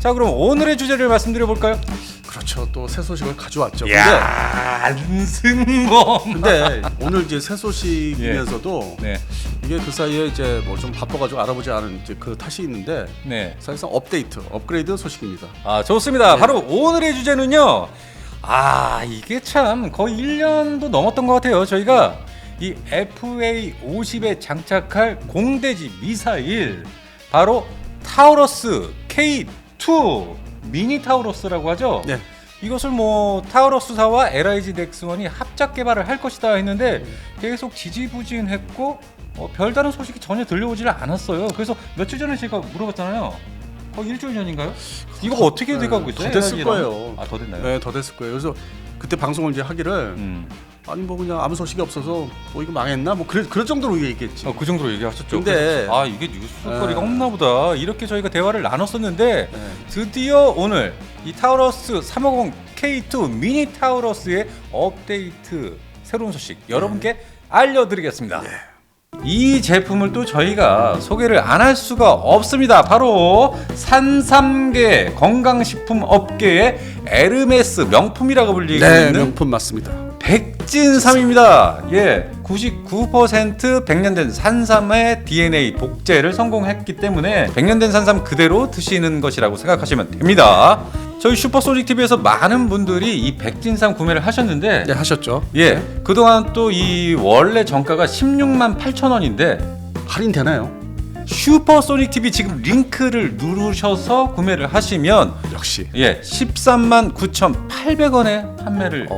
자, 그럼 오늘의 주제를 말씀드려 볼까요? 그렇죠. 또 새 소식을 가져왔죠. 야, 안승범. 근데 오늘 이제 새 소식이면서도 네. 이게 그 사이에 이제 뭐 좀 바빠가지고 알아보지 않은 이제 그 탓이 있는데 네. 사실상 업그레이드 소식입니다. 아, 좋습니다. 네. 바로 오늘의 주제는요. 아, 이게 참 거의 1년도 넘었던 것 같아요. 저희가 이 FA-50에 장착할 공대지 미사일, 바로 타우러스 K2 미니 타우러스라고 하죠. 네. 이것을 뭐 타우러스사와 LIG 넥스원이 합작 개발을 할 것이다 했는데 계속 지지부진했고 별다른 소식이 전혀 들려오질 않았어요. 그래서 며칠 전에 제가 물어봤잖아요. 거의 일주일 전인가요? 이거 어떻게 돼가고 있어요? 더 됐을 LIG 랑? 거예요. 아, 더 됐나요? 네, 더 됐을 거예요. 그래서 그때 방송을 이제 하기를 아니 뭐 그냥 아무 소식이 없어서 뭐 이거 망했나 뭐 그런 정도로 얘기했지. 그 정도로 얘기하셨죠. 근데 그래서 아, 이게 뉴스거리가 없나 보다 이렇게 저희가 대화를 나눴었는데 네. 드디어 오늘 이 타우러스 350 K2 미니 타우러스의 업데이트 새로운 소식 여러분께 알려드리겠습니다. 이 제품을 또 저희가 소개를 안 할 수가 없습니다. 바로 산삼계 건강식품 업계의 에르메스 명품이라고 불리고 네, 있는 명품 맞습니다. 백진삼입니다. 예, 99% 100년 된 산삼의 DNA 복제를 성공했기 때문에 100년 된 산삼 그대로 드시는 것이라고 생각하시면 됩니다. 저희 슈퍼소닉 TV에서 많은 분들이 이 백진삼 구매를 하셨는데, 네, 하셨죠. 예, 그동안 또 이 원래 정가가 16만 8천 원인데 할인 되나요? 슈퍼소닉 TV 지금 링크를 누르셔서 구매를 하시면 역시 예, 13만 9,800원에 판매를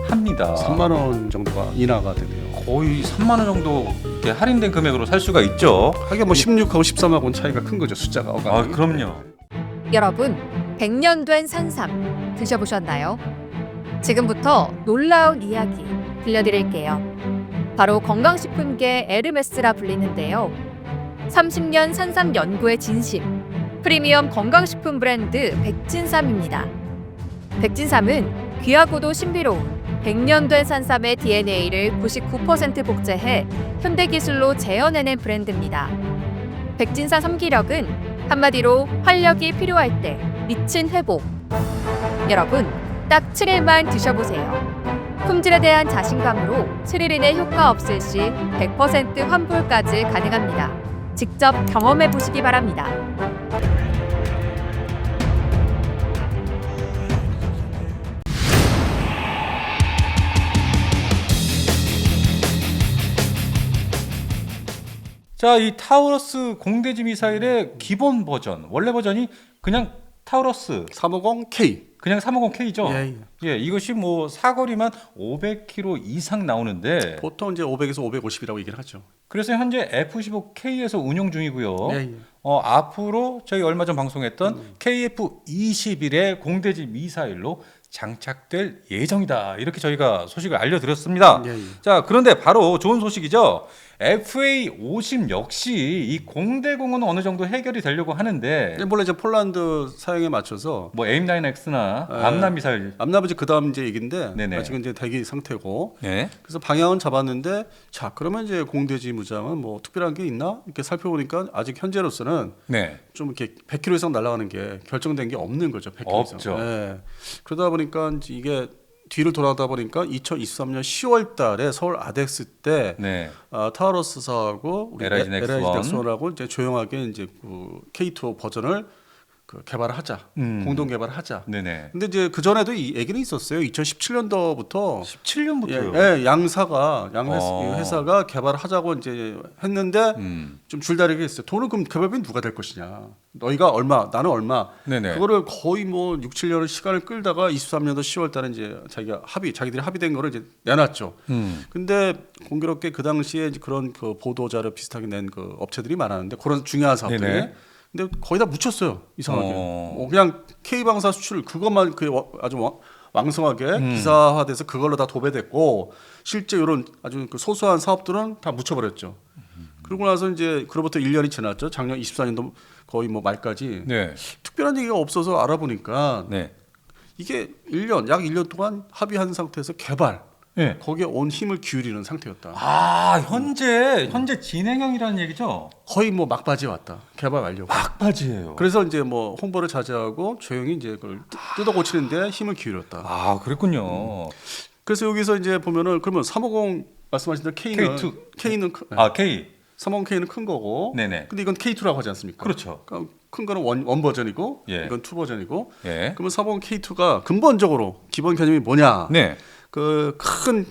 합니다. 3만 원 정도가 인하가 되네요. 거의 3만 원 정도 이렇게 할인된 금액으로 살 수가 있죠. 하긴 뭐 16하고 13하고는 차이가 큰 거죠. 숫자가. 아, 그럼요. 여러분, 100년 된 산삼 드셔보셨나요? 지금부터 놀라운 이야기 들려드릴게요. 바로 건강식품계 에르메스라 불리는데요. 30년 산삼 연구의 진심, 프리미엄 건강식품 브랜드 백진삼입니다. 백진삼은 귀하고도 신비로운 100년 된 산삼의 DNA를 99% 복제해 현대기술로 재현해낸 브랜드입니다. 백진삼 섬기력은 한마디로 활력이 필요할 때 미친 회복. 여러분, 딱 7일만 드셔보세요. 품질에 대한 자신감으로 7일 이내 효과 없을 시 100% 환불까지 가능합니다. 직접 경험해 보시기 바랍니다. 자, 이 타우러스 공대지 미사일의 기본 버전, 원래 버전이 그냥 타우러스 350K. 그냥 350K죠. 예, 예, 이것이 뭐 사거리만 500km 이상 나오는데 보통 이제 500에서 550이라고 얘기를 하죠. 그래서 현재 F-15K에서 운용 중이고요. 예. 앞으로 저희 얼마 전 방송했던 KF-21의 공대지 미사일로 장착될 예정이다. 이렇게 저희가 소식을 알려드렸습니다. 예. 자, 그런데 바로 좋은 소식이죠. FA-50 역시 이 공대공은 어느 정도 해결이 되려고 하는데 물론 이제 폴란드 사용에 맞춰서 뭐 AIM-9X나 예. 암람 미사일 암나머지 그다음 이제 얘긴데 네네. 아직은 이제 대기 상태고. 예. 그래서 방향은 잡았는데 자 그러면 이제 공대지 무장은 뭐 특별한 게 있나 이렇게 살펴보니까 아직 현재로서는 네. 좀 이렇게 100km 이상 날아가는 게 결정된 게 없는 거죠. 100km 이상. 없죠. 예. 그러다 보니까 이제 이게 뒤를 돌아다 보니까 2023년 10월달에 서울 아덱스 때 네. 타우러스사하고 우리 LIG 넥스원. 넥스원하고 이제 조용하게 이제 그 K2 버전을 그 개발을 하자, 공동 개발을 하자. 네네. 근데 이제 그 전에도 이 얘기는 있었어요. 2017년도부터 17년부터요. 예, 양사가 회사가 개발을 하자고 이제 했는데 좀 줄다리기 했어요. 돈은 그럼 개발비는 누가 될 것이냐? 너희가 얼마, 나는 얼마. 네네. 그거를 거의 뭐 6, 7년을 시간을 끌다가 23년도 10월달에 이제 자기들이 합의된 거를 이제 내놨죠. 근데 공교롭게 그 당시에 이제 그런 그 보도 자료 비슷하게 낸 그 업체들이 많았는데 그런 중요한 사업들이. 네네. 근데 거의 다 묻혔어요. 이상하게. 그냥 K방사 수출 그것만 아주 왕성하게 기사화돼서 그걸로 다 도배됐고 실제 이런 아주 그 소소한 사업들은 다 묻혀버렸죠. 그러고 나서 이제 그로부터 1년이 지났죠. 작년 24년도 거의 뭐 말까지 네. 특별한 얘기가 없어서 알아보니까 네. 이게 약 1년 동안 합의한 상태에서 개발 예. 거기에 온 힘을 기울이는 상태였다. 아, 현재 진행형이라는 얘기죠? 거의 뭐 막바지에 왔다. 개발 완료. 막바지예요. 그래서 이제 뭐 홍보를 자제하고 조용히 이제 그걸 뜯어 고치는데 힘을 기울였다. 아, 그랬군요. 그래서 여기서 이제 보면은 그러면 350 말씀하신 대로 K는 K. 350K는 큰 거고. 네네. 근데 이건 K2라고 하지 않습니까? 그렇죠. 그러니까 큰 거는 원 버전이고 예. 이건 2 버전이고. 예. 그러면 350K2가 근본적으로 기본 개념이 뭐냐? 네. 그 큰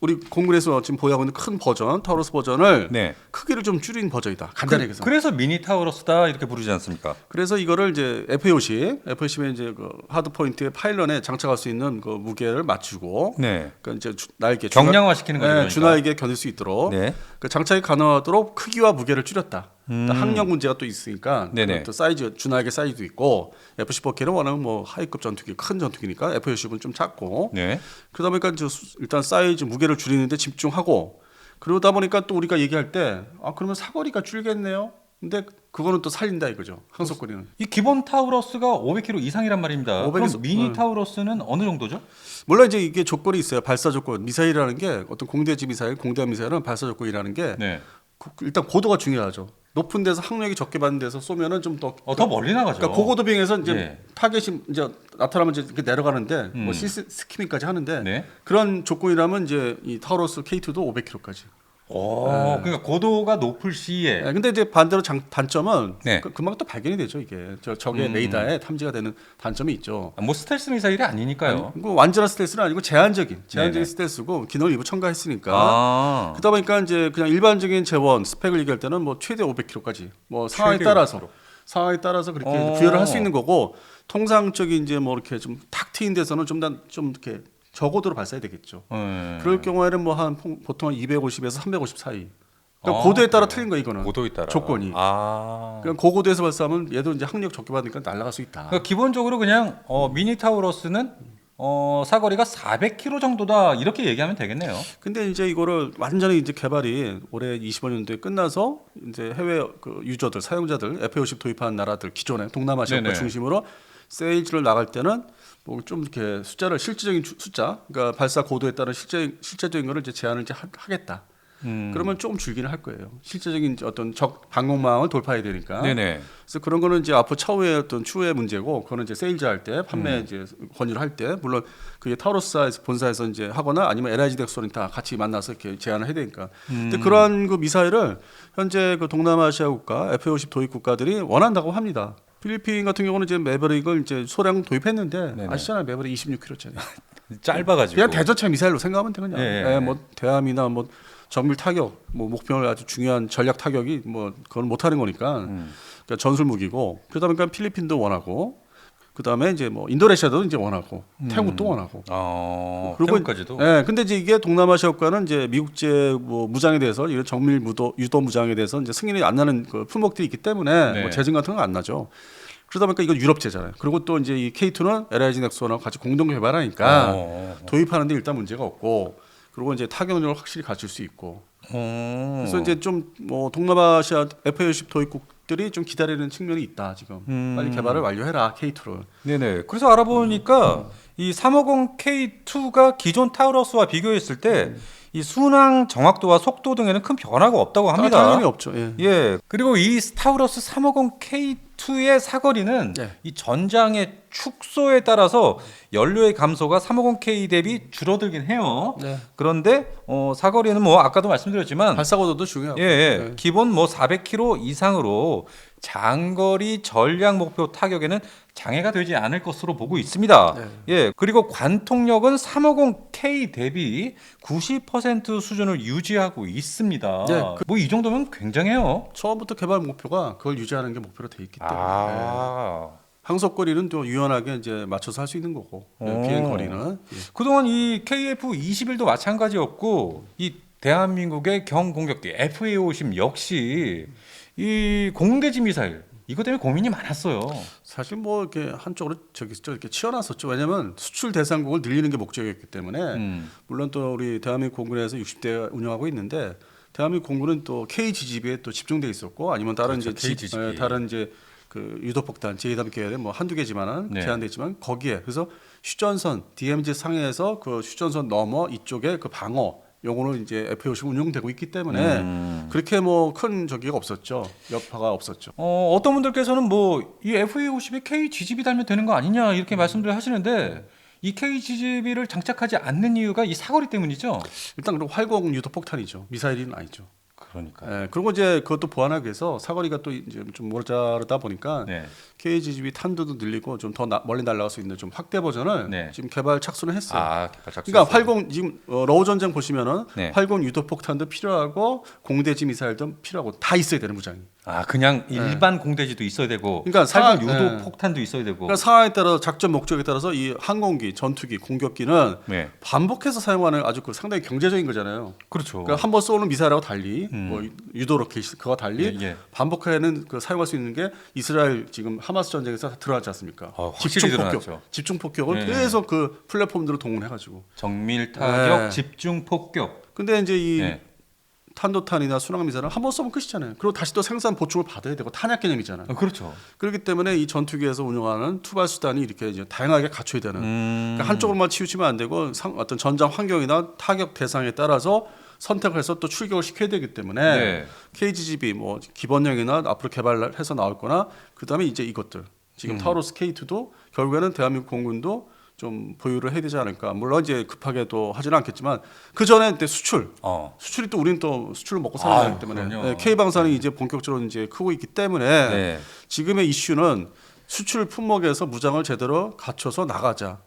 우리 공군에서 지금 보유하고 있는 큰 버전, 타우러스 버전을 네. 크기를 좀 줄인 버전이다. 간단하게 해서. 그래서 미니 타우러스다 이렇게 부르지 않습니까? 그래서 이거를 이제 FA50에 이제 그 하드 포인트의 파일런에 장착할 수 있는 그 무게를 맞추고, 네. 그러니까 이제 날개 경량화 시키는 거죠. 네, 그러니까. 준하에게 견딜 수 있도록 네. 그 장착이 가능하도록 크기와 무게를 줄였다. 항력 문제가 또 있으니까 네네. 또 사이즈 준하에게 사이즈도 있고 F-14K는 워낙 뭐 하이급 전투기 큰 전투기니까 F-50은 좀 작고 네. 그러다 보니까 이제 일단 사이즈 무게를 줄이는데 집중하고 그러다 보니까 또 우리가 얘기할 때 그러면 사거리가 줄겠네요. 근데 그거는 또 살린다 이거죠. 항속거리는. 이 기본 타우러스가 500km 이상이란 말입니다. 500 그럼 에서- 미니 타우러스는 어느 정도죠? 물론 이제 이게 조건이 있어요. 발사 조건. 미사일이라는 게 어떤 공대지 미사일, 공대함 미사일은 발사 조건이라는 게 네. 일단 고도가 중요하죠. 높은 데서 항력이 적게 받는 데서 쏘면은 좀 더 더 멀리 나가죠. 그러니까 고고도 비행에서 이제 예. 타겟이 이제 나타나면 이제 이렇게 내려가는데 뭐 스키밍까지 하는데 네. 그런 조건이라면 이제 이 타우러스 K2도 500km까지. 그러니까 고도가 높을 시에 근데 이제 반대로 단점은 네. 금방 또 발견이 되죠 이게 적의 레이더에 탐지가 되는 단점이 있죠. 뭐 스텔스 미사일이 아니니까요. 뭐 완전한 스텔스는 아니고 제한적인 네네. 스텔스고 기능을 일부 첨가했으니까. 아. 그러다 보니까 이제 그냥 일반적인 재원 스펙을 얘기할 때는 뭐 최대 500km까지 뭐 상황에 최대 따라서 그렇게 부여를 할 수 있는 거고 통상적인 이제 뭐 이렇게 좀 탁 트인 데서는 좀 이렇게 저고도로 발사해야 되겠죠. 그럴 경우에는 뭐 한 보통 250에서 350 사이. 그러니까 고도에 따라 틀린 거야 이거는. 고도에 따라 조건이. 아. 그러니까 고고도에서 발사하면 얘도 이제 항력 적게 받으니까 날아갈 수 있다. 그러니까 기본적으로 그냥 미니 타우러스는 사거리가 400km 정도다 이렇게 얘기하면 되겠네요. 근데 이제 이거를 완전히 이제 개발이 올해 25년도에 끝나서 이제 해외 그 유저들 사용자들 FA50 도입한 나라들 기존에 동남아시아 네네. 중심으로 세일즈를 나갈 때는 뭐 좀 이렇게 숫자를 실질적인 숫자, 그러니까 발사 고도에 따른 실제적인 거를 이제 제한을 이제 하겠다. 그러면 조금 줄기는 할 거예요. 실제적인 어떤 적 방공망을 돌파해야 되니까. 네네. 그래서 그런 거는 이제 앞으로 차후에 어떤 추후의 문제고, 그거는 이제 세일즈 할 때, 판매 이제 권유를 할 때, 물론 그게 타우러스 본사에서 이제 하거나 아니면 LIG 덱소는 다 같이 만나서 이렇게 제안을 해야 되니까. 근데 그러한 그 미사일을 현재 그 동남아시아 국가, FA50 도입 국가들이 원한다고 합니다. 필리핀 같은 경우는 이제 매버릭을 이제 소량 도입했는데 네네. 아시잖아요, 매버릭 26km짜리. 짧아가지고. 그냥 대전차 미사일로 생각하면 돼 그냥. 예. 예, 뭐 대함이나 뭐 정밀 타격, 뭐 목표를 아주 중요한 전략 타격이 뭐 그건 못 하는 거니까. 그러니까 전술 무기고. 그러다 보니까 필리핀도 원하고, 그다음에 이제 뭐 인도네시아도 이제 원하고, 태국도 원하고. 태국까지도. 예, 근데 이제 이게 동남아시아 국가는 이제 미국제 뭐 무장에 대해서 이런 정밀 유도 무장에 대해서 이제 승인이 안 나는 그 품목들이 있기 때문에 네. 뭐 재증 같은 건 안 나죠. 그러다 보니까 이건 유럽제잖아요. 그리고 또 이제 이 K2는 LIG 넥소랑 같이 공동 개발하니까 도입하는데 일단 문제가 없고, 그리고 이제 타격력을 확실히 갖출 수 있고. 그래서 이제 좀 뭐 동남아시아 FA50 도입국들이 좀 기다리는 측면이 있다 지금. 빨리 개발을 완료해라 K2를. 네네. 그래서 알아보니까 이 350K2가 기존 타우러스와 비교했을 때 이 순항 정확도와 속도 등에는 큰 변화가 없다고 합니다. 당연히 없죠. 예. 예. 그리고 이 타우러스 350K2의 사거리는 예. 이 전장의 축소에 따라서 연료의 감소가 350K 대비 줄어들긴 해요. 네. 그런데 사거리는 뭐 아까도 말씀드렸지만 발사고도도 중요하고. 예, 예. 기본 뭐 400km 이상으로 장거리 전략 목표 타격에는 장애가 되지 않을 것으로 보고 있습니다. 네. 예. 그리고 관통력은 350K 대비 90% 수준을 유지하고 있습니다. 네. 뭐 이 정도면 굉장해요. 처음부터 개발 목표가 그걸 유지하는 게 목표로 돼 있기 때문에. 아. 항속거리는 또 유연하게 이제 맞춰서 할 수 있는 거고. 비행 거리는. 예. 그동안 이 KF-21도 마찬가지였고 이 대한민국의 경공격기 FA-50 역시 이 공대지 미사일 이것 때문에 고민이 많았어요. 사실 뭐 이렇게 한쪽으로 이렇게 치어놨었죠. 왜냐하면 수출 대상국을 늘리는 게 목적이었기 때문에 물론 또 우리 대한민국 공군에서 60대 운영하고 있는데 대한민국 공군은 또 KGGB에 또 집중돼 있었고 아니면 다른 그렇죠, 이제 KGGB. 다른 이제 그 유도폭탄 JW 계열의 뭐 한두 개지만은 네. 제한되지만 거기에 그래서 휴전선 DMZ 상해에서 그 휴전선 넘어 이쪽에 그 방어 요거는 이제 F-50 운용되고 있기 때문에 그렇게 뭐 큰 저기가 없었죠. 여파가 없었죠. 어떤 분들께서는 뭐 이 FA50에 KGGB 달면 되는 거 아니냐 이렇게 말씀들 하시는데 이 KGGB를 장착하지 않는 이유가 이 사거리 때문이죠. 일단 그럼 활공 유도폭탄이죠. 미사일은 아니죠. 그러니까. 예, 그리고 이제 그것도 보완하기 위해서 사거리가 또 이제 좀 모자르다 보니까 네. KGB 탄두도 늘리고 좀 더 멀리 날아갈 수 있는 좀 확대 버전을 네. 지금 개발 착수는 했어요. 개발 작성. 그러니까 활공 지금 러우 전쟁 보시면은 네. 활공 유도폭탄도 필요하고 공대지 미사일도 필요하고 다 있어야 되는 무장이. 그냥 일반 공대지도 있어야 되고, 그러니까 활공 네. 유도 폭탄도 있어야 되고. 그러니까 상황에 따라 작전 목적에 따라서 이 항공기, 전투기, 공격기는 네. 반복해서 사용하는 아주 그 상당히 경제적인 거잖아요. 그렇죠. 그러니까 한 번 쏘는 미사일하고 달리 뭐 유도 로켓 그와 달리 예. 반복하는 그 사용할 수 있는 게 이스라엘 지금 하마스 전쟁에서 들어가지 않습니까? 확실히 드러났죠. 집중 폭격을 예. 계속 그 플랫폼들을 동원해가지고. 정밀 타격, 네. 집중 폭격. 근데 이제 이 네. 탄도탄이나 순항 미사일은 한 번 쏘면 끝이잖아요. 그리고 다시 또 생산 보충을 받아야 되고 탄약 개념이잖아요. 그렇죠. 그렇기 때문에 이 전투기에서 운영하는 투발 수단이 이렇게 이제 다양하게 갖춰야 되는. 그러니까 한쪽으로만 치우치면 안 되고 어떤 전장 환경이나 타격 대상에 따라서 선택을 해서 또 출격을 시켜야 되기 때문에 네. KGGB 뭐 기본형이나 앞으로 개발해서 나올 거나 그다음에 이제 이것들 지금 타우로스 K2도 결국에는 대한민국 공군도 좀 보유를 해야 되지 않을까. 물론 이제 급하게도 하지는 않겠지만 그 전에 수출이 또 우리는 또 수출을 먹고 살아야 되기 때문에 그럼요. K 방산이 이제 본격적으로 이제 크고 있기 때문에 네. 지금의 이슈는 수출 품목에서 무장을 제대로 갖춰서 나가자.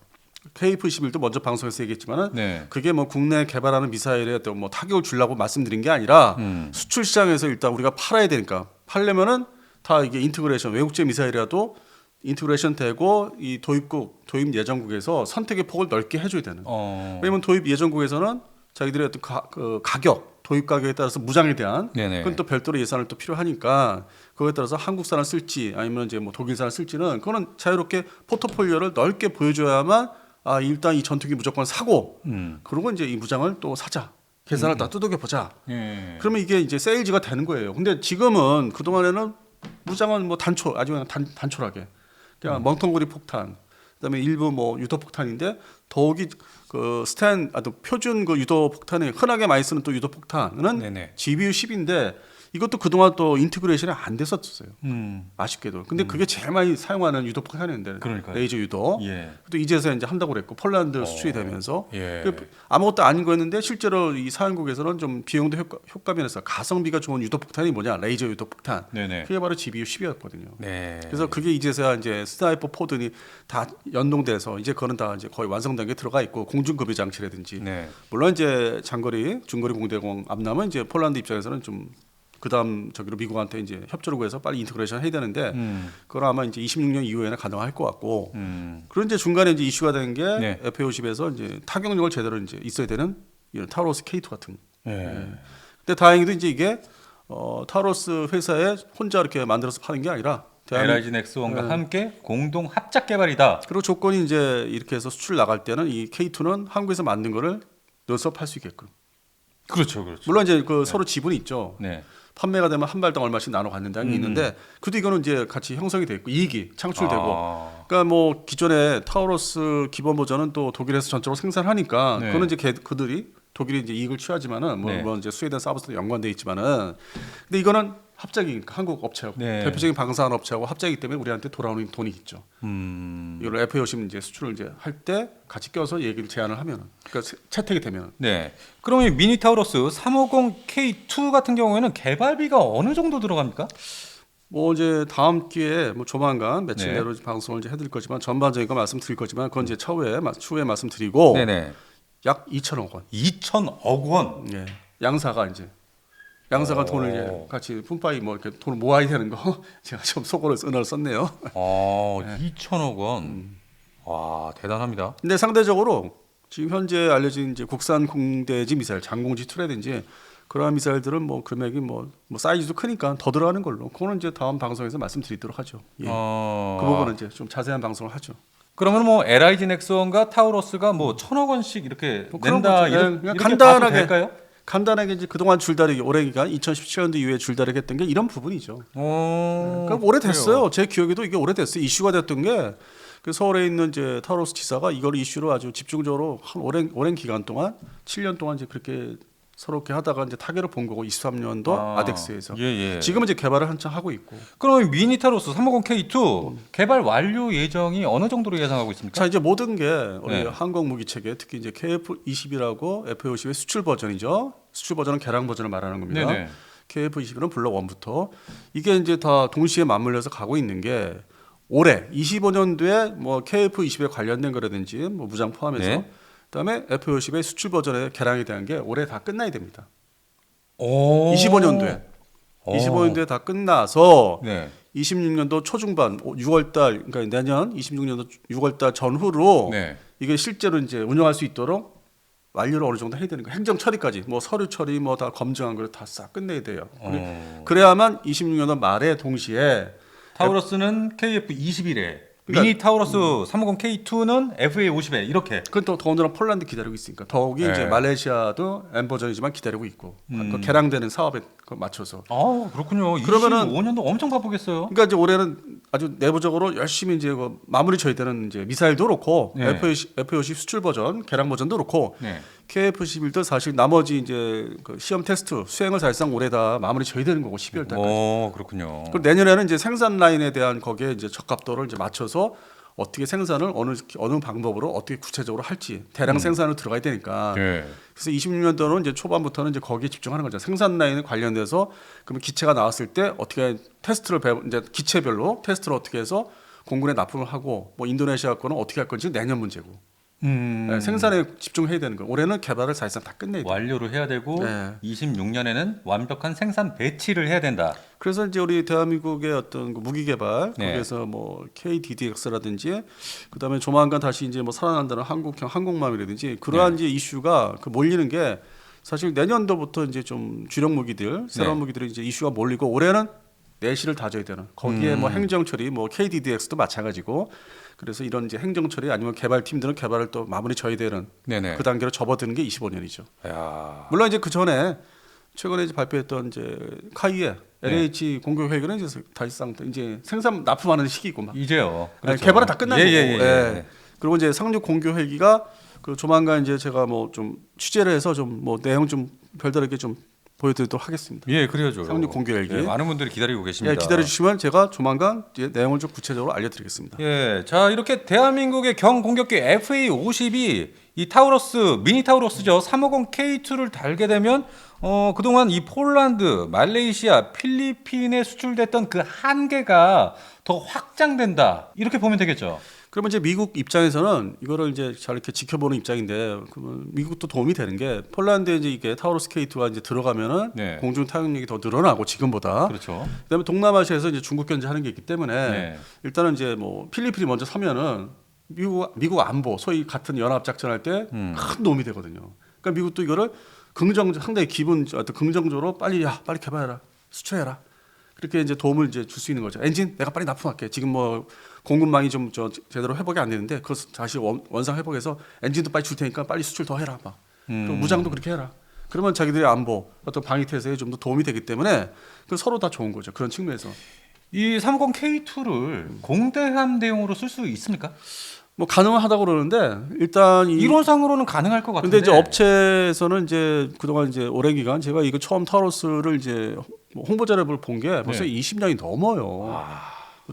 KF-21도 먼저 방송에서 얘기했지만은 네. 그게 뭐 국내 개발하는 미사일에 또 뭐 타격을 주려고 말씀드린 게 아니라 수출 시장에서 일단 우리가 팔아야 되니까 팔려면은 다 이게 인티그레이션 외국제 미사일이라도 인티그레이션 되고 이 도입 예정국에서 선택의 폭을 넓게 해줘야 되는. 왜냐면 도입 예정국에서는 자기들의 어떤 가격, 도입 가격에 따라서 무장에 대한 네네. 그건 또 별도로 예산을 또 필요하니까 그거에 따라서 한국산을 쓸지 아니면 이제 뭐 독일산을 쓸지는 그거는 자유롭게 포트폴리오를 넓게 보여줘야만 일단 이 전투기 무조건 사고 그러고 이제 이 무장을 또 사자. 계산을 다 두들겨 보자. 예. 그러면 이게 이제 세일즈가 되는 거예요. 근데 지금은 그 동안에는 무장은 뭐 아주 그냥 단촐하게 그냥 멍텅구리 폭탄, 그다음에 일부 뭐 유도 폭탄인데 더욱이 그 표준 그 유도 폭탄에 흔하게 많이 쓰는 또 유도 폭탄은 네네. GBU 10인데 이것도 그동안 또 인티그레이션이 안 됐었어요. 아쉽게도. 근데 그게 제일 많이 사용하는 유도 폭탄이었는데 그러니까요. 레이저 유도. 예. 또 이제서 이제 한다고 그랬고 폴란드 수출이 되면서 예. 아무것도 아닌 거였는데 실제로 이 사연국에서는 좀 비용도 효과면에서 가성비가 좋은 유도 폭탄이 뭐냐 레이저 유도 폭탄. 네네. 그게 바로 GBU 10이었거든요. 네. 그래서 그게 이제서야 이제 스나이퍼 포드니 다 연동돼서 이제 그거는 다 이제 거의 완성 단계에 들어가 있고 공중급유 장치라든지 네. 물론 이제 장거리 중거리 공대공 앞남은 이제 폴란드 입장에서는 좀 그다음 저기로 미국한테 이제 협조를 구해서 빨리 인티그레이션 해야 되는데 그건 아마 이제 26년 이후에는 가능할 것 같고 그런 이제 중간에 이제 이슈가 된 게 네. F-50에서 이제 타격력을 제대로 이제 있어야 되는 이런 타우로스 K2 같은. 네. 근데 다행히도 이제 이게 타우로스 회사에 혼자 이렇게 만들어서 파는 게 아니라 LIG 넥스원과 함께 공동 합작 개발이다. 그리고 조건이 이제 이렇게 해서 수출 나갈 때는 이 K2는 한국에서 만든 거를 넣어서 팔 수 있게끔. 그렇죠, 그렇죠. 물론 이제 그 서로 지분이 있죠. 네. 판매가 되면 한 발당 얼마씩 나눠 갖는다는 게 있는데 그래도 이거는 이제 같이 형성이 돼 있고 이익이 창출되고 그러니까 뭐 기존에 타우로스 기본 버전은 또 독일에서 전적으로 생산하니까 네. 그거는 이제 그들이 독일이 이제 이익을 취하지만은 네. 물론 이제 스웨덴 사브스도 연관돼 있지만은 근데 이거는 합작이니까 한국 업체하고 네. 대표적인 방사한 업체하고 합작이기 때문에 우리한테 돌아오는 돈이 있죠. 이걸 F-50 이제 수출을 이제 할 때 같이 껴서 얘기를 제안을 하면은 그러니까 채택이 되면 네. 그럼 이 미니 타우로스 350K2 같은 경우에는 개발비가 어느 정도 들어갑니까? 뭐 이제 다음 기회에 뭐 조만간 며칠 네. 내로 방송을 이제 해드릴 거지만 전반적인 거 말씀드릴 거지만 그건 이제 추후에 말씀드리고 네네. 약 2천억 원. 2천억 원. 예. 양사가 돈을 이제 같이 뿜빠이 뭐 이렇게 돈을 모아야 되는 거 제가 좀 속어를 은어를 썼네요. 2천억 원. 와 대단합니다. 근데 상대적으로 지금 현재 알려진 이제 국산 공대지 미사일 장공지 2라든지 그러한 미사일들은 뭐 금액이 뭐 사이즈도 크니까 더 들어가는 걸로. 그거는 이제 다음 방송에서 말씀드리도록 하죠. 예. 그 부분은 이제 좀 자세한 방송을 하죠. 그러면 뭐 LIG 넥스원과 타우로스가 뭐 1,000억 원씩 이렇게 뭐 그런 낸다 거죠. 이런 그냥 이렇게 봐도 될까요? 간단하게 이제 그동안 줄다리기 오랜 기간 2017년도 이후에 줄다리기 했던 게 이런 부분이죠. 그러니까 오래됐어요. 그래요. 제 기억에도 이게 오래됐어요. 이슈가 됐던 게 그 서울에 있는 이제 타우로스 지사가 이걸 이슈로 아주 집중적으로 한 오랜 기간 동안 7년 동안 이제 그렇게 서로 이렇게 하다가 이제 타결을 본 거고 23년도 아덱스에서 예. 지금은 이제 개발을 한창 하고 있고. 그럼 미니 타로스 350K2 개발 완료 예정이 어느 정도로 예상하고 있습니까? 자 이제 모든 게 우리 네. 항공 무기 체계 특히 이제 KF-21하고 FA-50의 수출 버전이죠. 수출 버전은 개량 버전을 말하는 겁니다. 네네. KF-21은 블록 1부터 이게 이제 다 동시에 맞물려서 가고 있는 게 올해 25년도에 뭐 KF-20에 관련된 거라든지 뭐 무장 포함해서 네. 그다음에 FA-50의 수출 버전의 개량에 대한 게 올해 다 끝나야 됩니다. 오. 25년도에 오. 25년도에 다 끝나서 네. 26년도 초중반 6월달 그러니까 내년 26년도 6월달 전후로 네. 이게 실제로 이제 운영할 수 있도록 완료를 어느 정도 해야 되는 거예요. 행정 처리까지 뭐 서류 처리 뭐 다 검증한 걸 다 싹 끝내야 돼요. 그래야만 26년도 말에 동시에 타우러스는 KF-21에 미니 타우러스 350K2는 FA-50에 이렇게. 그건 또 더군다나 폴란드 기다리고 있으니까 더욱이 네. 이제 말레이시아도 M 버전이지만 기다리고 있고 그 개량되는 사업에 맞춰서. 아 그렇군요. 그러면은 25년도 엄청 바쁘겠어요. 그러니까 이제 올해는 아주 내부적으로 열심히 이제 그 마무리 쳐야 되는 이제 미사일도 그렇고 네. F-50 수출 버전, 개량 버전도 그렇고 네. KF-11도 사실 나머지 이제 그 시험 테스트 수행을 사실상 올해 다 마무리 쳐야 되는 거고 12월 달까지. 오 그렇군요. 그리고 내년에는 이제 생산 라인에 대한 거기에 이제 적합도를 이제 맞춰서 어떻게 생산을 어느 방법으로 어떻게 구체적으로 할지 대량 생산을 들어가야 되니까. 네. 그래서 26년도는 이제 초반부터는 이제 거기에 집중하는 거죠. 생산 라인에 관련돼서 그러면 기체가 나왔을 때 어떻게 테스트를 이제 기체별로 테스트를 어떻게 해서 공군에 납품을 하고 뭐 인도네시아 거는 어떻게 할 건지 내년 문제고. 네, 생산에 집중해야 되는 거예요. 올해는 개발을 사실상 다 끝내야 돼요. 완료를 해야 되고 네. 26년에는 완벽한 생산 배치를 해야 된다. 그래서 이제 우리 대한민국의 어떤 그 무기 개발 네. 거기에서 뭐 KDDX라든지 그다음에 조만간 다시 이제 뭐 살아난다는 한국형 항공모함이라든지 그러한 이제 이슈가 그 몰리는 게 사실 내년도부터 이제 좀 주력 무기들 새로운 무기들이 이제 이슈가 몰리고 올해는 내실을 다져야 되는 거기에 뭐 행정 처리 뭐 KDDX도 마찬가지고 그래서 이런 이제 행정 처리 아니면 개발팀들은 개발을 또 마무리 져야 되는 네네. 그 단계로 접어드는 게 25년이죠. 야. 물론 이제 그 전에 최근에 이제 발표했던 이제 카이에 LH 공격 회의는 이제 사실상 이제 생산 납품하는 시기고 막 이제요. 그렇죠. 개발은 다 끝난 거고. 예. 그리고 이제 상륙 공격 헬기가 그 조만간 이제 제가 뭐 좀 취재를 해서 좀 뭐 내용 좀 별다르게 좀 보여드리도록 하겠습니다. 예, 그래야죠. 상륙 공격 헬기. 예, 많은 분들이 기다리고 계십니다. 예, 기다려 주시면 제가 조만간 이제 내용을 좀 구체적으로 알려드리겠습니다. 예, 자 이렇게 대한민국의 경공격기 FA-50이 이 타우러스 미니 타우러스죠 350K2를 달게 되면 그동안 이 폴란드, 말레이시아, 필리핀에 수출됐던 그 한계가 더 확장된다 이렇게 보면 되겠죠. 그러면 이제 미국 입장에서는 이거를 이제 잘 이렇게 지켜보는 입장인데 그러면 미국도 도움이 되는 게 폴란드에 이제 이게 타우러스 K2가 이제 들어가면은 네. 공중 타격력이 더 늘어나고 지금보다. 그렇죠. 그다음에 동남아시아에서 이제 중국 견제하는 게 있기 때문에 네. 일단은 이제 뭐 필리핀이 먼저 서면은 미국 안보 소위 같은 연합 작전할 때 큰 도움이 되거든요. 그러니까 미국도 이거를 상당히 어떤 긍정적으로 빨리 개발해라 수출해라 그렇게 이제 도움을 이제 줄 수 있는 거죠. 엔진 내가 빨리 납품할게. 지금 뭐 공급망이 좀 제대로 회복이 안 되는데 그거 다시 원상 회복해서 엔진도 빨리 줄 테니까 빨리 수출 더 해라 막. 그리고 무장도 그렇게 해라. 그러면 자기들의 안보 어떤 방위 태세에 좀 더 도움이 되기 때문에 그 서로 다 좋은 거죠. 그런 측면에서. 이 350K2를 공대함 대용으로 쓸 수 있습니까? 뭐 가능하다고 그러는데 일단 이론상으로는 가능할 것 같은데. 근데 이제 업체에서는 이제 그동안 이제 오랜 기간 제가 이거 처음 타우러스를 이제 홍보 자료를 본 게 벌써 20년이 넘어요.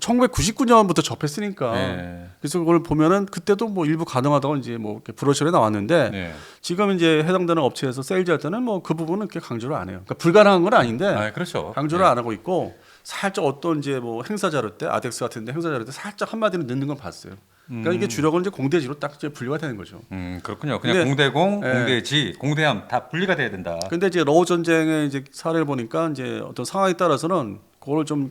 1999년부터 접했으니까. 네. 그래서 그걸 보면은 그때도 뭐 일부 가능하다고 이제 뭐 이렇게 브로셔에 나왔는데 네. 지금 이제 해당되는 업체에서 세일즈할 때는 뭐 그 부분은 이렇게 강조를 안 해요. 그러니까 불가능한 건 아닌데 아, 그렇죠. 강조를 네. 안 하고 있고 살짝 어떤 이제 뭐 행사 자료 때 아덱스 같은데 행사 자료 때 살짝 한마디는 넣는 건 봤어요. 그러니까 이게 주력은 이제 공대지로 딱 이제 분류가 되는 거죠. 그렇군요. 그냥 근데- 공대공, 예. 공대지, 공대함 다 분리가 돼야 된다. 근데 이제 러우 전쟁의 이제 사례를 보니까 이제 어떤 상황에 따라서는 그걸 좀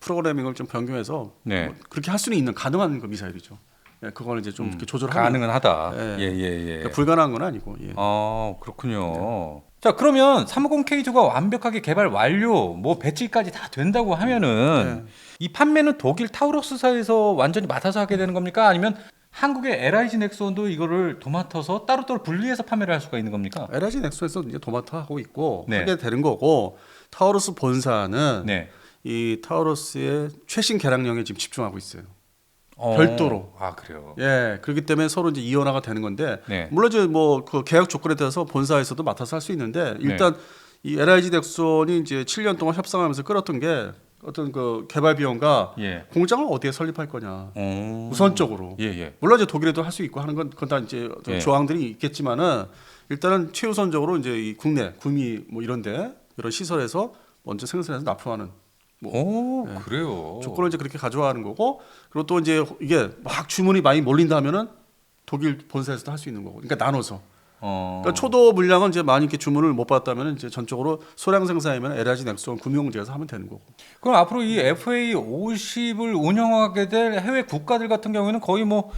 프로그래밍을 좀 변경해서 네. 뭐 그렇게 할 수는 있는 가능한 그 미사일이죠. 예, 그거는 이제 좀 이렇게 조절하는. 가능은 하다. 예. 예. 그러니까 불가능한 건 아니고. 예. 아, 그렇군요. 자, 그러면 350K2가 완벽하게 개발 완료, 뭐 배치까지 다 된다고 하면은 이 판매는 독일 타우러스사에서 완전히 맡아서 하게 되는 겁니까? 아니면 한국의 LIG 넥슨도 이거를 도맡아서 따로따로 분리해서 판매를 할 수가 있는 겁니까? LIG 넥슨에서 이제 도맡아 하고 있고 네. 하게 되는 거고 타우러스 본사는 네. 이 타우러스의 최신 개량형에 지금 집중하고 있어요. 별도로. 아 그래요. 예, 그렇기 때문에 서로 이제 이원화가 되는 건데 네. 물론 이제 뭐 그 계약 조건에 따라서 본사에서도 맡아서 할 수 있는데 일단 이 LIG 넥슨이 이제 7년 동안 협상하면서 끌었던 게 어떤 그 개발 비용과 예. 공장을 어디에 설립할 거냐 우선적으로. 예. 물론 이제 독일에도 할 수 있고 하는 건 그건 다 이제 어떤 예. 조항들이 있겠지만은 일단은 최우선적으로 이제 이 국내 구미 뭐 이런데 이런 시설에서 먼저 생산해서 납품하는 오 그래요. 조건을 이제 그렇게 가져가는 거고 그리고 또 이제 이게 막 주문이 많이 몰린다 하면은 독일 본사에서도 할 수 있는 거고 그러니까 나눠서 그러니까 초도 물량은 이제 많이 이렇게 주문을 못 받았다면 이제 전적으로 소량 생산이면 LIG 넥슨 구미공장에서 하면 되는 거고. 그럼 앞으로 이 FA50을 운영하게 될 해외 국가들 같은 경우에는 거의 뭐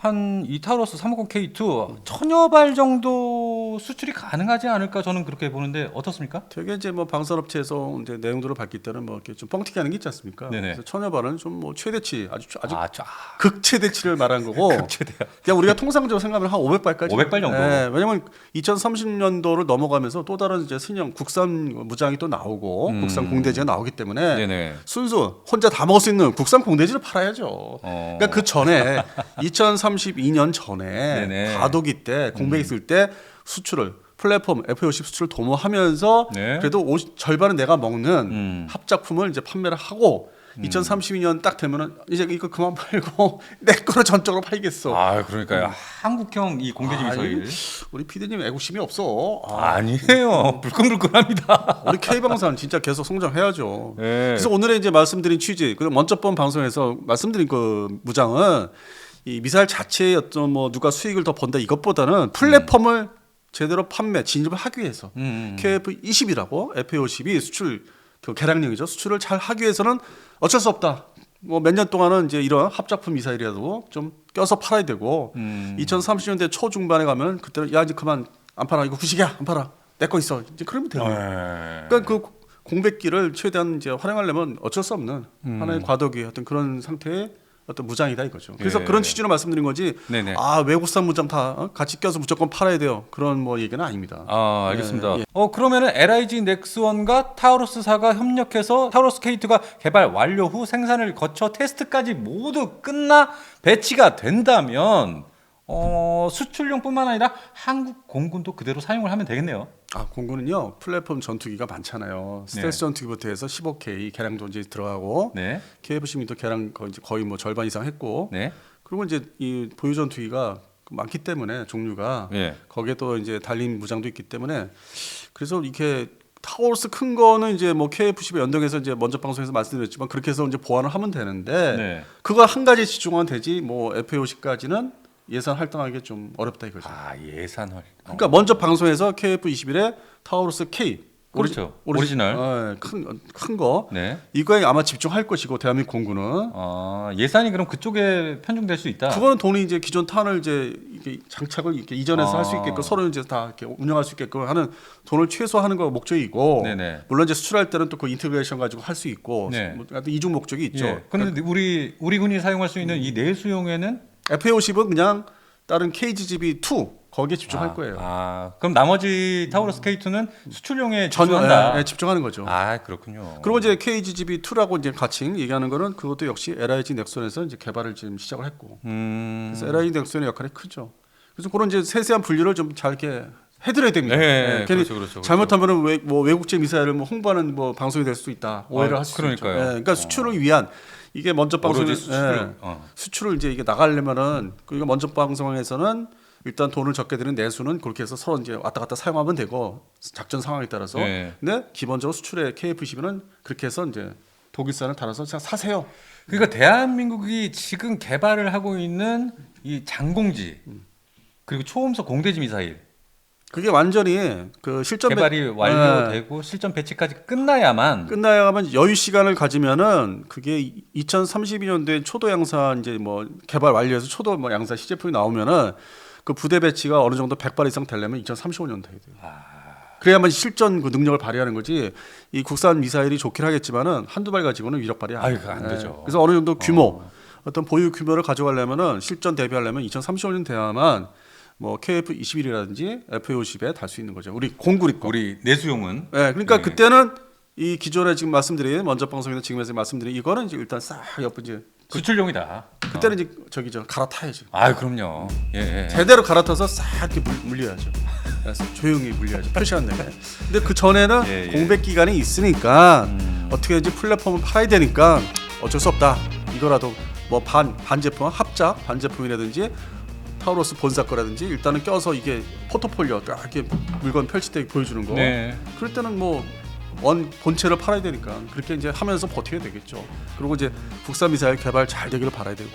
한 이 타우러스 350K2 천여 발 정도 수출이 가능하지 않을까 저는 그렇게 보는데 어떻습니까? 되게 이제 뭐 방산업체에서 이제 내용들을 밝힐 때는 뭐 이렇게 좀 뻥튀기 하는 게 있지 않습니까? 네네. 그래서 천여 발은 좀 뭐 최대치 아주 쫙. 극최대치를 말한 거고. 극최대요. 그냥 우리가 통상적으로 생각하면 한 500발까지. 500발 정도. 예, 왜냐면 2030년도를 넘어가면서 또 다른 이제 신형 국산 무장이 또 나오고 국산 공대지가 나오기 때문에 네네. 순수 혼자 다 먹을 수 있는 국산 공대지를 팔아야죠. 그러니까 그 전에 2032년 전에 네네. 과도기 때 공백 있을 때 수출을 플랫폼 FA50 수출을 도모하면서 네. 그래도 절반은 내가 먹는 합작품을 이제 판매를 하고 2032년 딱 되면은 이제 이거 그만 팔고 내 거를 전적으로 팔겠어. 아 그러니까요. 한국형 이 공대지 미사일. 우리 PD님 애국심이 없어. 아니에요. 불끈불끈합니다. 우리 K방산 진짜 계속 성장해야죠. 네. 그래서 오늘의 이제 말씀드린 취지, 그리고 먼저 본 방송에서 말씀드린 그 무장은 이 미사일 자체의 어떤 뭐 누가 수익을 더 번다 이것보다는 플랫폼을 제대로 판매 진입을 하기 위해서 KF20이라고 FA50이 수출 그 개량령이죠. 수출을 잘 하기 위해서는 어쩔 수 없다. 뭐 몇 년 동안은 이제 이런 합작품 미사일이라도 좀 껴서 팔아야 되고 2030년대 초중반에 가면 그때는 야 이제 그만 안 팔아 이거 구식이야 안 팔아 내 거 있어 이제 그러면 돼요. 그러니까 그 공백기를 최대한 이제 활용하려면 어쩔 수 없는 하나의 과도기 어떤 그런 상태의 어떤 무장이다 이거죠. 그래서 예. 그런 취지로 말씀드린 거지. 네네. 아 외국산 무장 다 같이 껴서 무조건 팔아야 돼요. 그런 뭐 얘기는 아닙니다. 아 알겠습니다. 예. 그러면은 LIG 넥스원과 타우러스사가 협력해서 타우러스 K2가 개발 완료 후 생산을 거쳐 테스트까지 모두 끝나 배치가 된다면 수출용뿐만 아니라 한국 공군도 그대로 사용을 하면 되겠네요. 아 공군은요 플랫폼 전투기가 많잖아요. 스텔스 전투기부터 해서 15K 개량도 이제 들어가고 네. KF-12도 개량 거의 뭐 절반 이상 했고 네. 그리고 이제 이 보유 전투기가 많기 때문에 종류가 예. 거기에 또 이제 달린 무장도 있기 때문에 그래서 이렇게 타워스 큰 거는 이제 뭐 KF-10에 연동해서 이제 먼저 방송에서 말씀드렸지만 그렇게 해서 이제 보완을 하면 되는데 네. 그거 한 가지 집중하면 되지 뭐 FA50까지는 예산 할당하기 좀 어렵다 이거죠. 아 예산 활. 그러니까 먼저 방송에서 KF-21에 타우러스 K 그렇죠. 오리지널. 큰 거. 네. 이거에 아마 집중할 것이고 대한민국 공군은 예산이 그럼 그쪽에 편중될 수 있다. 그거는 돈이 이제 기존 탄을 이제 이게 장착을 이렇게 이전해서 할 수 있게끔 서로 이제 다 이렇게 운영할 수 있게끔 하는 돈을 최소화하는 거 목적이고 네네. 물론 이제 수출할 때는 또 그 인테그레이션 가지고 할 수 있고 네. 뭐 이중 목적이 있죠. 예. 그런데 우리 군이 사용할 수 있는 이 내수용에는 FA50은 그냥 다른 KGB2 거기에 집중할 거예요. 그럼 나머지 타우러스 K2는 수출용에 집중한다. 예, 집중하는 거죠. 그렇군요. 그리고 이제 KGB2라고 이제 같이 얘기하는 거는 그것도 역시 LIG 넥슨에서 이제 개발을 지금 시작을 했고, 그래서 LIG 넥슨의 역할이 크죠. 그래서 그런 이제 세세한 분류를 좀 잘 이렇게 해드려야 됩니다. 네, 괜히 그렇죠. 잘못하면은 외국제 미사일을 뭐 홍보하는 뭐 방송이 될 수도 있다. 오해를 할 수 있죠. 그러니까요. 그러니까 수출을 위한 이게 먼저 방송 오로지 수출을. 수출을 이제 이게 나가려면은 이거 먼저 방송에서는 일단 돈을 적게 드는 내수는 그렇게 해서 서로 이제 왔다 갔다 사용하면 되고 작전 상황에 따라서. 네. 근데 기본적으로 수출의 KF-12는 그렇게 해서 이제 독일산을 달아서 그냥 사세요. 그러니까 대한민국이 지금 개발을 하고 있는 이 장공지 그리고 초음속 공대지 미사일 그게 완전히 그 실전 개발이 완료되고 실전 배치까지 끝나야만 끝나야만 여유 시간을 가지면은 그게 2032년도에 초도 양산 이제 뭐 개발 완료해서 초도 뭐 양산 시제품이 나오면은 그 부대 배치가 어느 정도 100발 이상 되려면 2035년 돼야 돼요. 그래야만 실전 그 능력을 발휘하는 거지. 이 국산 미사일이 좋긴 하겠지만은 한두 발 가지고는 위력 발휘 안 그거 안 되죠. 그래서 어느 정도 규모 어떤 보유 규모를 가져가려면은 실전 대비하려면 2035년 돼야만 뭐 KF21이라든지 FA50에 달 수 있는 거죠. 우리 공구리 거. 우리 내수용은 네, 그러니까 네. 그때는 이 기존에 지금 말씀드린 먼저 방송에서 지금에서 말씀드린 이거는 이제 일단 싹 옆에 이제 수출용이다. 그때는 이제 저기 저 갈아타야죠. 아, 그럼요. 예. 제대로 갈아타서 싹 이렇게 물려야죠. 그래서 조용히 물려야죠. 표시 안 내게. 근데 그 전에는 예. 공백 기간이 있으니까 어떻게든지 플랫폼을 팔아야 되니까 어쩔 수 없다. 이거라도 뭐 반 제품 합작 반 제품이라든지 타우로스 본사 거라든지 일단은 껴서 이게 포트폴리오 딱 이렇게 물건 펼칠 때 보여주는 거. 네. 그럴 때는 뭐 본체를 팔아야 되니까 그렇게 이제 하면서 버텨야 되겠죠. 그리고 이제 국산 미사일 개발 잘 되기를 바라야 되고.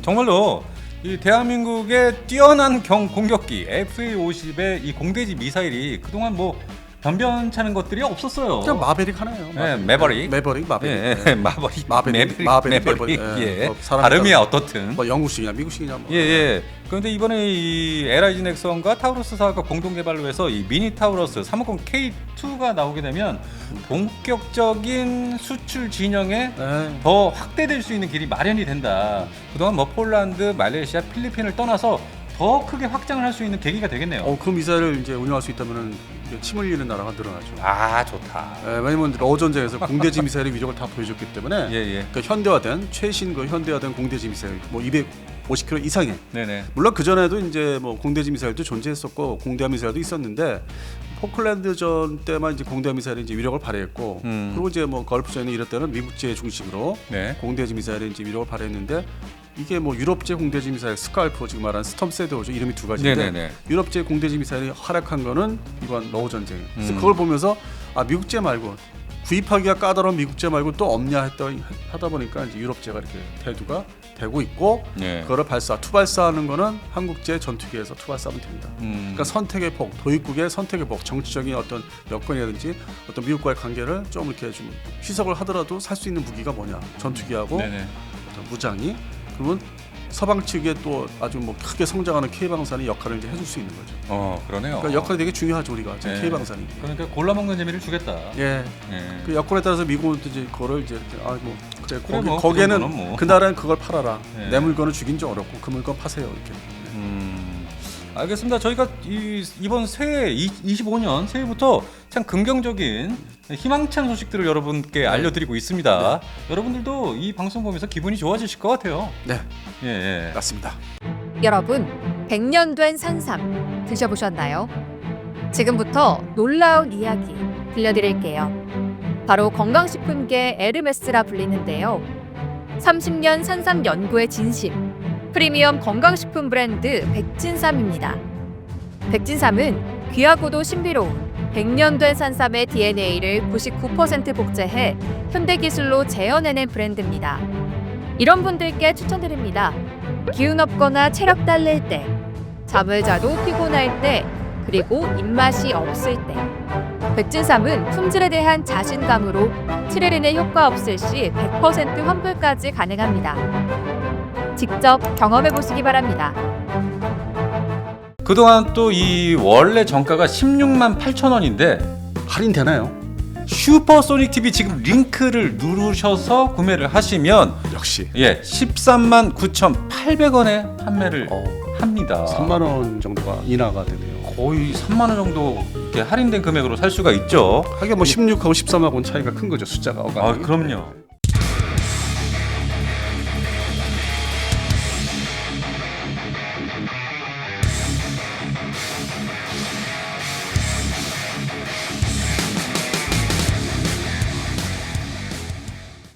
정말로 이 대한민국의 뛰어난 공격기 FA50의 이 공대지 미사일이 그동안 뭐 변변찮은 것들이 없었어요. 그냥 마베릭 하나예요. 네, 매버릭. 매버릭. 예, 마버릭. 마베릭. 매버릭. 예. 예. 뭐 사람 발음이 어떻든. 뭐 영국식이냐 미국식이냐 뭐. 예. 그런데 이번에 이 LIG 넥슨과 타우로스사가 공동 개발로 해서 이 미니 타우러스 350K2가 나오게 되면 본격적인 수출 진영에 네. 더 확대될 수 있는 길이 마련이 된다. 그동안 뭐 폴란드, 말레이시아, 필리핀을 떠나서 더 크게 확장을 할 수 있는 계기가 되겠네요. 그 미사일을 이제 운영할 수 있다면은 이제 침 흘리는 나라가 늘어나죠. 아, 좋다. 왜냐면 러전쟁에서 공대지 미사일의 위력을 다 보여줬기 때문에 예. 그 현대화된 최신 그 현대화된 공대지 미사일 뭐 250km 이상의 네네. 물론 그 전에도 이제 뭐 공대지 미사일도 존재했었고 공대함 미사일도 있었는데 포클랜드전 때만 이제 공대함 미사일이 이제 위력을 발휘했고 그리고 이제 뭐 걸프전이나 이럴 때는 미국제 중심으로 네. 공대지 미사일이 이제 위력을 발휘했는데 이게 뭐 유럽제 공대지 미사일 스칼프 지금 말한 스톰세도죠. 이름이 두 가지인데 네네네. 유럽제 공대지 미사일이 활약한 거는 이번 러우 전쟁. 그래서 그걸 보면서 아 미국제 말고 구입하기가 까다로운 미국제 말고 또 없냐 하다 보니까 이제 유럽제가 이렇게 대두가 되고 있고 네. 그거를 투발사하는 거는 한국제 전투기에서 투발사하면 됩니다. 그러니까 선택의 폭, 도입국의 선택의 폭, 정치적인 어떤 여건이라든지 어떤 미국과의 관계를 좀 이렇게 좀 희석을 하더라도 살 수 있는 무기가 뭐냐? 전투기하고 네네. 어떤 무장이 그러면 서방 측에 또 아주 뭐 크게 성장하는 K방산이 역할을 이제 해줄 수 있는 거죠. 그러네요. 그러니까 역할이 되게 중요하죠 우리가 네. K방산이. 그러니까 골라 먹는 재미를 주겠다. 예. 예. 그 여건에 따라서 미국은 이제 그거를 이제 그래 그래, 뭐, 거기에는 그 정도는 뭐. 그 나라는 그걸 팔아라. 예. 내 물건을 주긴 좀 어렵고 그 물건 파세요 이렇게. 알겠습니다. 저희가 이번 새해 25년 새해부터 참 긍정적인 희망찬 소식들을 여러분께 알려드리고 있습니다. 여러분들도 이 방송 보면서 기분이 좋아지실 것 같아요. 네, 예. 맞습니다. 여러분, 100년 된 산삼 드셔보셨나요? 지금부터 놀라운 이야기 들려드릴게요. 바로 건강식품계 에르메스라 불리는데요. 30년 산삼 연구의 진심, 프리미엄 건강식품 브랜드 백진삼입니다. 백진삼은 귀하고도 신비로운 100년 된 산삼의 DNA를 99% 복제해 현대기술로 재현해낸 브랜드입니다. 이런 분들께 추천드립니다. 기운 없거나 체력 딸릴 때, 잠을 자도 피곤할 때, 그리고 입맛이 없을 때. 백진삼은 품질에 대한 자신감으로 7일 이내 효과 없을 시 100% 환불까지 가능합니다. 직접 경험해 보시기 바랍니다. 그동안 또 이 원래 정가가 16만 8천 원인데 할인 되나요? 슈퍼소닉 TV 지금 링크를 누르셔서 구매를 하시면 역시 13만 9,800원에 판매를 합니다. 3만 원 정도가 인하가 되네요. 거의 3만 원 정도 이렇게 할인된 금액으로 살 수가 있죠. 하긴 뭐 16하고 13하고는 차이가 큰 거죠 숫자가. 그럼요.